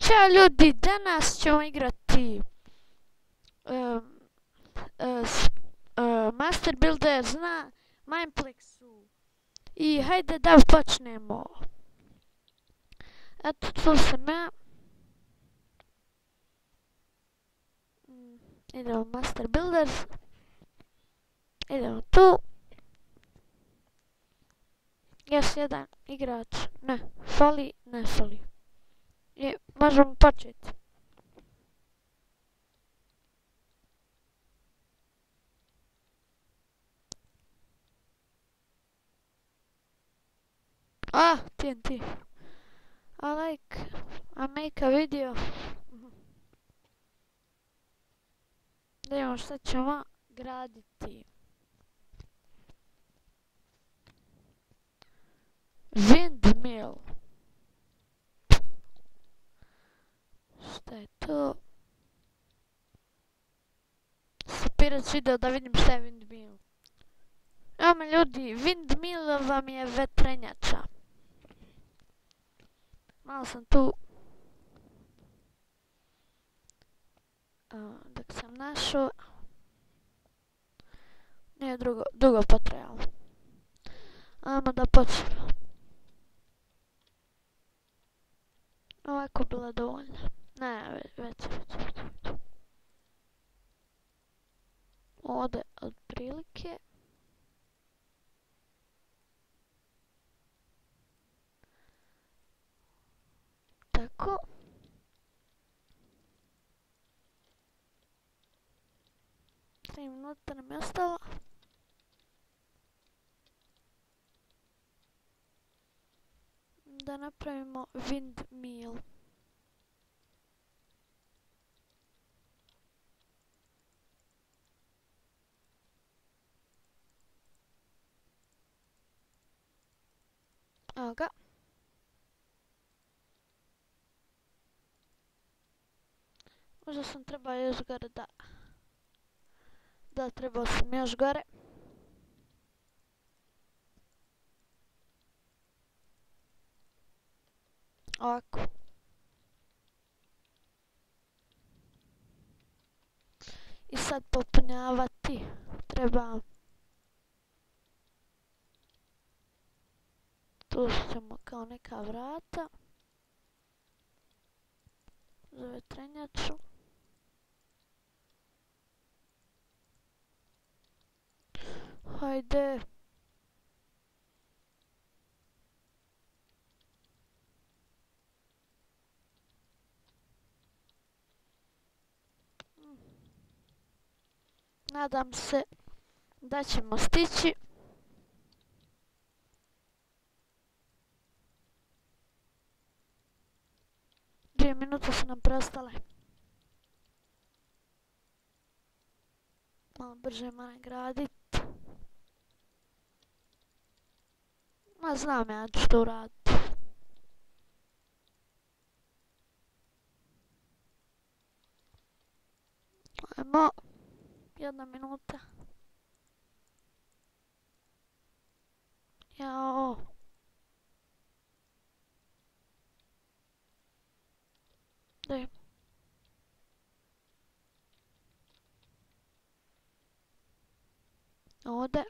Ćao ljudi, danas ćemo igrati Master Builders na Mineplexu. I hajde da počnemo. Eto, tu sam ja. Idemo Master Builders. Idemo tu. Još jedan igrač. Ne fali. I možemo početi. TNT. I make a video. Da imamo šta ćemo graditi. Windmill. Šta je to? Sapirac video da vidim šta je windmill. Evo me ljudi, windmill vam je vetrenjača. Malo sam tu dok sam našao. Nije dugo potrajalo. Ajmo da počnemo. Ovako bila dovoljna. Ne, već. Ovdje otprilike. Tako. Tri minuta nam je ostalo. Da napravimo windmill. Evo ga. Možda sam trebao još gore da trebao sam još gore. Ovako. I sad popunjavati treba. Tu ćemo kao neka vrata. Za vetrenjaču. Hajde. Nadam se da ćemo stići. Dvije minute su nam preostale. Malo brže moram gradit. Ma znam ja ću to uraditi. Ajmo. 1 minuta. Jao. Daj. Ovdje.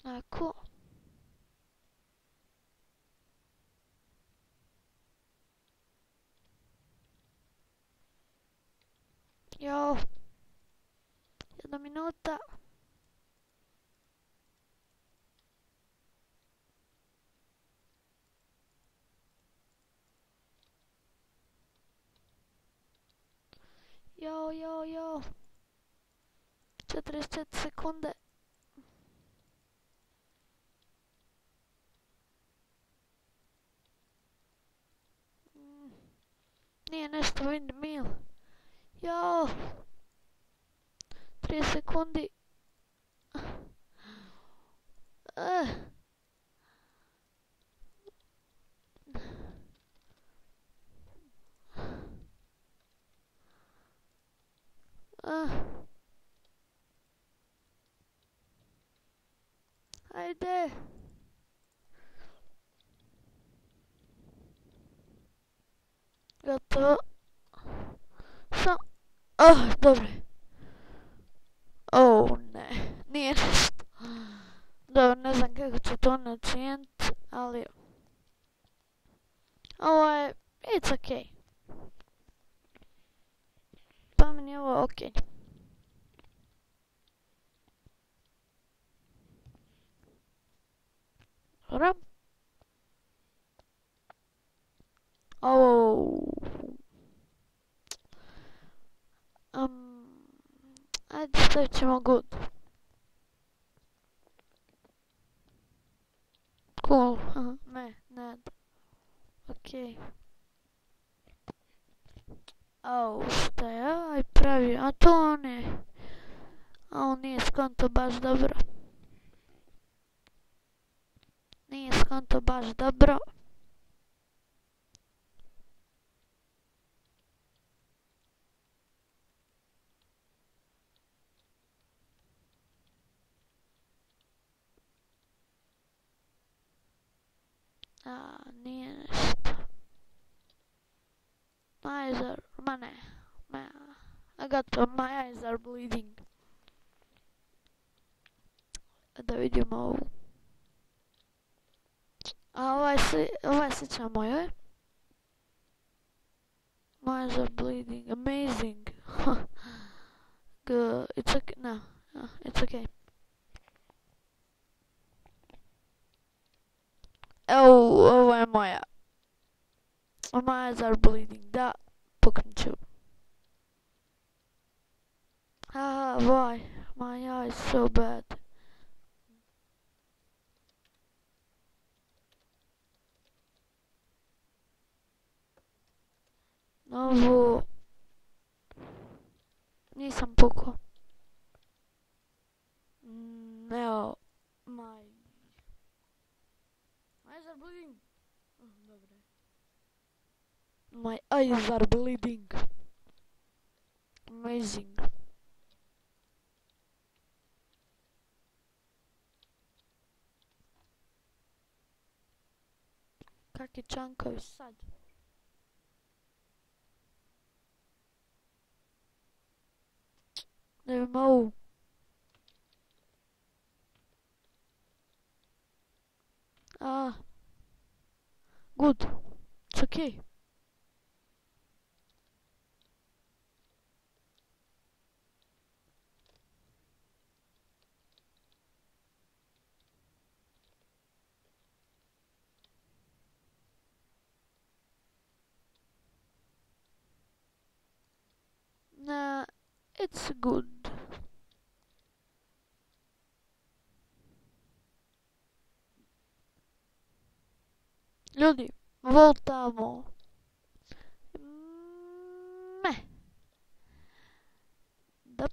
Ako. Jao. 1 minuta. Jao. 44 sekunde. Nije nešto windmill. Jao. 3 sekundi. Ajde. Gotovo. Dobro. Ne. Nije ništa. Dobro, ne znam kako će to načijeniti, ali... Ovo je... It's okej. Pa meni je ovo okej. Dobro. Ajde stavit ćemo good. Cool, ne. Okej. Šta je ovaj pravi? A to on je... A on nije skonto baš dobro. Nije skonto baš dobro. Nije nešto. My eyes are... Ma ne. I got my eyes are bleeding. Da vidimo ovu. A ovaj sličan mojoj. My eyes are bleeding. Amazing. It's okay. No. It's okay. Ovo je moja. My eyes are bleeding. Da, puknut ću. Why? My eyes so bad. Ovo... Nisam pukao. Evo, my eyes are bleeding. Dobre. My eyes are bleeding. Amazing. Kakvi čankovi sad? Ne vidim ovu. Good. It's okay. Nah, it's good. Ljudi, voltamo. Da.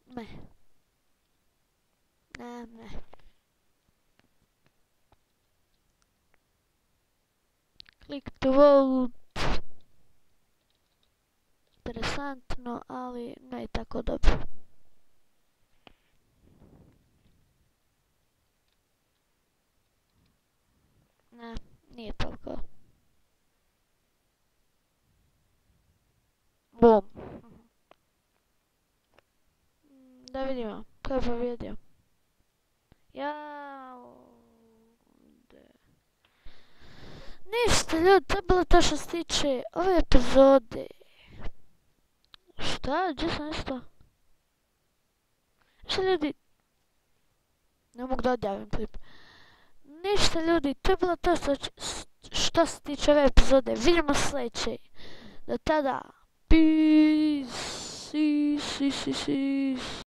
Ne. Click to vote. Interesantno, ali ne tako dobro. Ne, nije toliko. Bum. Da vidimo, ko je pobjedio. Ništa ljudi, to je bilo to što se tiče ove epizode. Šta? Gdje sam nešto? Ništa ljudi. Ne mogu da odjavim klip. Ništa ljudi, to je bilo to što se tiče ove epizode. Vidimo sljedeće. Do tada. Peace.